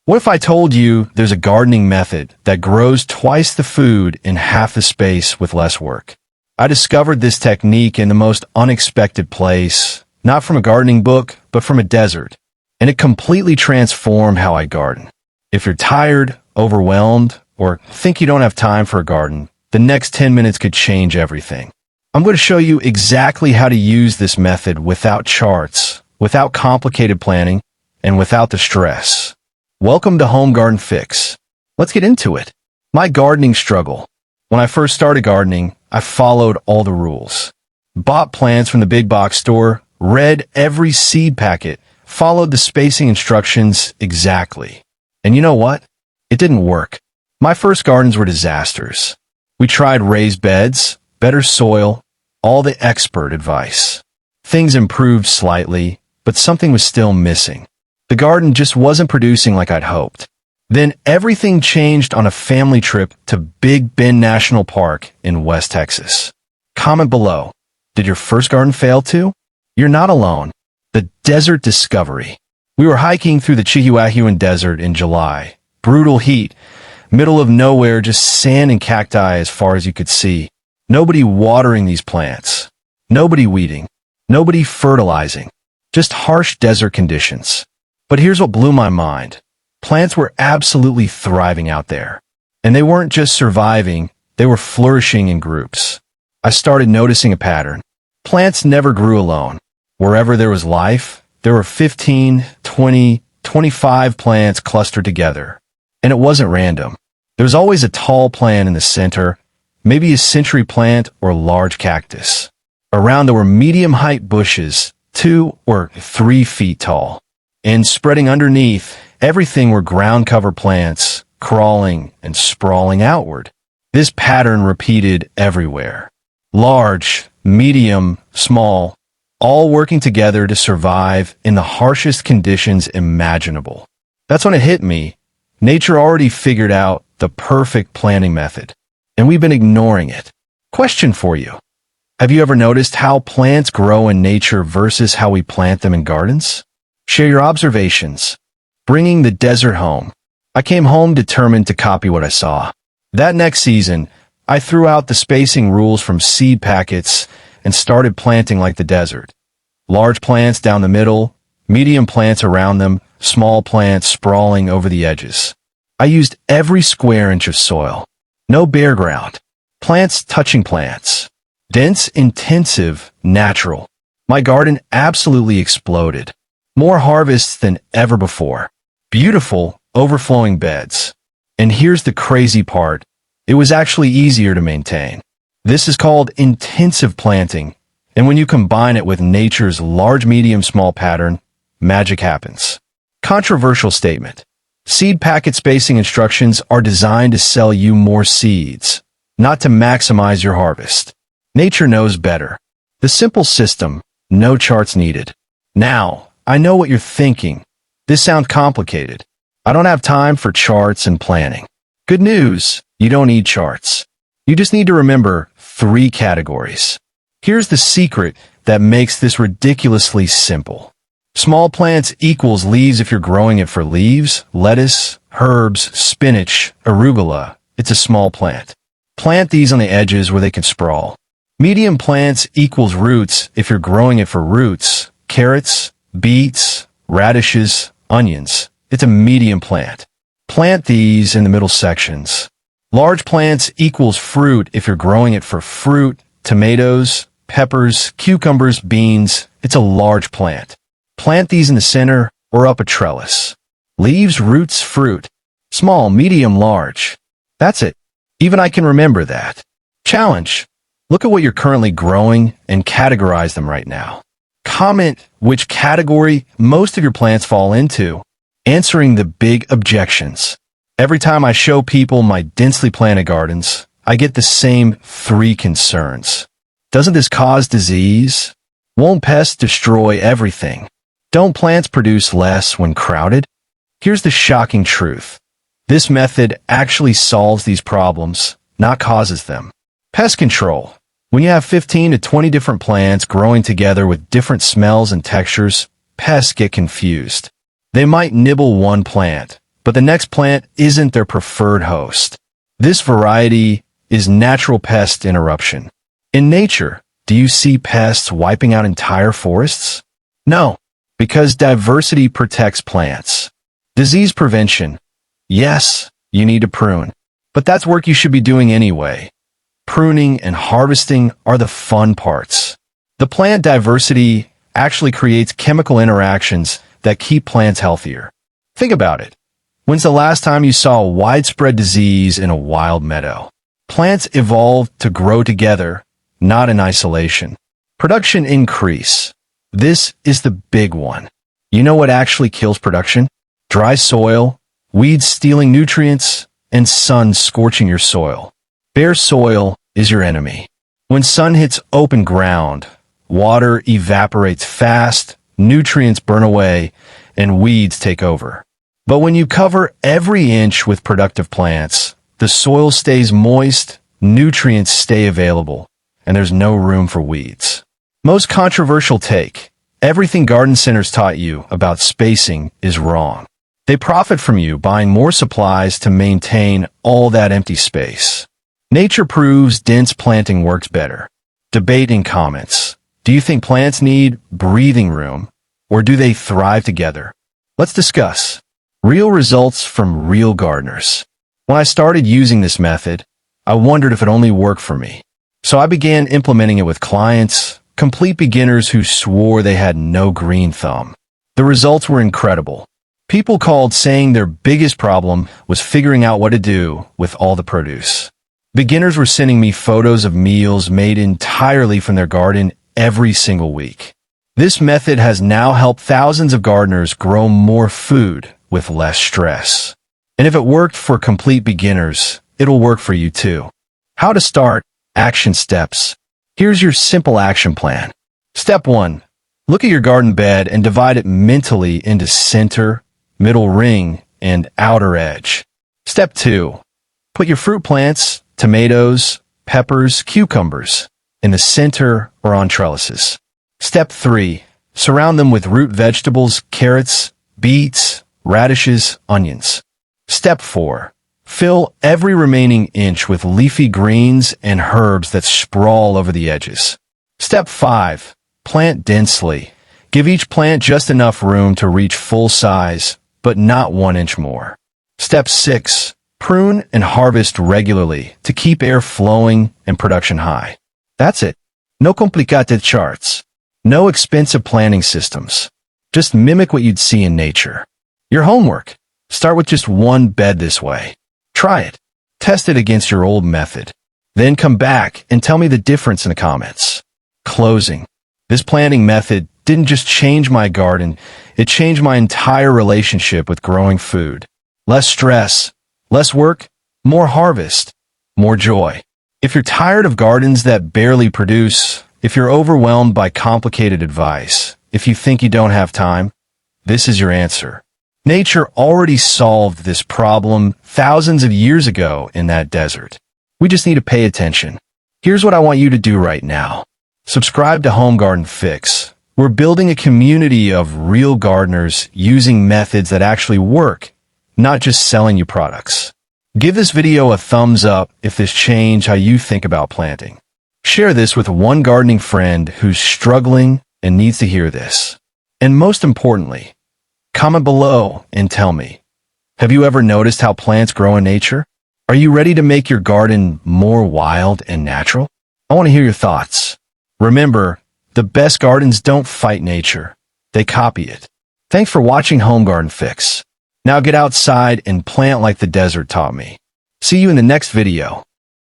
What if I told you there's a gardening method that grows twice the food in half the space with less work? I discovered this technique in the most unexpected place, not from a gardening book, but from a desert, and it completely transformed how I garden. If you're tired, overwhelmed, or think you don't have time for a garden, the next 10 minutes could change everything. I'm going to show you exactly how to use this method without charts, without complicated planning, and without the stress. Welcome to Home Garden Fix. Let's get into it. My gardening struggle. When I first started gardening, I followed all the rules. Bought plants from the big box store, read every seed packet, followed the spacing instructions exactly. And you know what? It didn't work. My first gardens were disasters. We tried raised beds, better soil, all the expert advice. Things improved slightly, but something was still missing. The garden just wasn't producing like I'd hoped. Then everything changed on a family trip to Big Bend National Park in West Texas. Comment below. Did your first garden fail too? You're not alone. The Desert Discovery. We were hiking through the Chihuahuan Desert in July. Brutal heat. Middle of nowhere, just sand and cacti as far as you could see. Nobody watering these plants. Nobody weeding. Nobody fertilizing. Just harsh desert conditions. But here's what blew my mind. Plants were absolutely thriving out there. And they weren't just surviving, they were flourishing in groups. I started noticing a pattern. Plants never grew alone. Wherever there was life, there were 15, 20, 25 plants clustered together. And it wasn't random. There was always a tall plant in the center, maybe a century plant or a large cactus. Around there were medium-height bushes, 2 or 3 feet tall. And spreading underneath, everything were ground cover plants, crawling and sprawling outward. This pattern repeated everywhere. Large, medium, small, all working together to survive in the harshest conditions imaginable. That's when it hit me. Nature already figured out the perfect planting method, and we've been ignoring it. Question for you. Have you ever noticed how plants grow in nature versus how we plant them in gardens? Share your observations. Bringing the desert home. I came home determined to copy what I saw. That next season, I threw out the spacing rules from seed packets and started planting like the desert. Large plants down the middle, medium plants around them, small plants sprawling over the edges. I used every square inch of soil. No bare ground. Plants touching plants. Dense, intensive, natural. My garden absolutely exploded. More harvests than ever before. Beautiful, overflowing beds. And here's the crazy part. It was actually easier to maintain. This is called intensive planting. And when you combine it with nature's large, medium, small pattern, magic happens. Controversial statement. Seed packet spacing instructions are designed to sell you more seeds, not to maximize your harvest. Nature knows better. The simple system, no charts needed. Now, I know what you're thinking. This sounds complicated. I don't have time for charts and planning. Good news, you don't need charts. You just need to remember 3 categories. Here's the secret that makes this ridiculously simple. Small plants equals leaves if you're growing it for leaves, lettuce, herbs, spinach, arugula. It's a small plant. Plant these on the edges where they can sprawl. Medium plants equals roots if you're growing it for roots, carrots, beets, radishes, onions. It's a medium plant. Plant these in the middle sections. Large plants equals fruit if you're growing it for fruit, tomatoes, peppers, cucumbers, beans. It's a large plant. Plant these in the center or up a trellis. Leaves, roots, fruit. Small, medium, large. That's it. Even I can remember that. Challenge. Look at what you're currently growing and categorize them right now. Comment which category most of your plants fall into. Answering the big objections. Every time I show people my densely planted gardens, I get the same 3 concerns. Doesn't this cause disease? Won't pests destroy everything? Don't plants produce less when crowded? Here's the shocking truth. This method actually solves these problems, not causes them. Pest control. When you have 15 to 20 different plants growing together with different smells and textures, pests get confused. They might nibble one plant, but the next plant isn't their preferred host. This variety is natural pest interruption. In nature, do you see pests wiping out entire forests? No, because diversity protects plants. Disease prevention. Yes, you need to prune, but that's work you should be doing anyway. Pruning and harvesting are the fun parts. The plant diversity actually creates chemical interactions that keep plants healthier. Think about it. When's the last time you saw widespread disease in a wild meadow? Plants evolved to grow together, not in isolation. Production increase. This is the big one. You know what actually kills production? Dry soil, weeds stealing nutrients, and sun scorching your soil. Bare soil is your enemy. When sun hits open ground, water evaporates fast, nutrients burn away, and weeds take over. But when you cover every inch with productive plants, the soil stays moist, nutrients stay available, and there's no room for weeds. Most controversial take. Everything garden centers taught you about spacing is wrong. They profit from you buying more supplies to maintain all that empty space. Nature proves dense planting works better. Debate in comments. Do you think plants need breathing room, or do they thrive together? Let's discuss. Real results from real gardeners. When I started using this method, I wondered if it only worked for me. So I began implementing it with clients, complete beginners who swore they had no green thumb. The results were incredible. People called saying their biggest problem was figuring out what to do with all the produce. Beginners were sending me photos of meals made entirely from their garden every single week. This method has now helped thousands of gardeners grow more food with less stress. And if it worked for complete beginners, it'll work for you too. How to start? Action steps. Here's your simple action plan. Step 1. Look at your garden bed and divide it mentally into center, middle ring, and outer edge. Step 2. Put your fruit plants, tomatoes, peppers, cucumbers, in the center or on trellises. Step 3. Surround them with root vegetables, carrots, beets, radishes, onions. Step 4. Fill every remaining inch with leafy greens and herbs that sprawl over the edges. Step 5. Plant densely. Give each plant just enough room to reach full size, but not 1 inch more. Step 6. Prune and harvest regularly to keep air flowing and production high. That's it. No complicated charts. No expensive planning systems. Just mimic what you'd see in nature. Your homework. Start with just one bed this way. Try it. Test it against your old method. Then come back and tell me the difference in the comments. Closing. This planting method didn't just change my garden, it changed my entire relationship with growing food. Less stress, less work, more harvest, more joy. If you're tired of gardens that barely produce, if you're overwhelmed by complicated advice, if you think you don't have time, this is your answer. Nature already solved this problem thousands of years ago in that desert. We just need to pay attention. Here's what I want you to do right now. Subscribe to Home Garden Fix. We're building a community of real gardeners using methods that actually work, not just selling you products. Give this video a thumbs up if this changed how you think about planting. Share this with one gardening friend who's struggling and needs to hear this. And most importantly, comment below and tell me, have you ever noticed how plants grow in nature? Are you ready to make your garden more wild and natural? I want to hear your thoughts. Remember, the best gardens don't fight nature. They copy it. Thanks for watching Home Garden Fix. Now get outside and plant like the desert taught me. See you in the next video.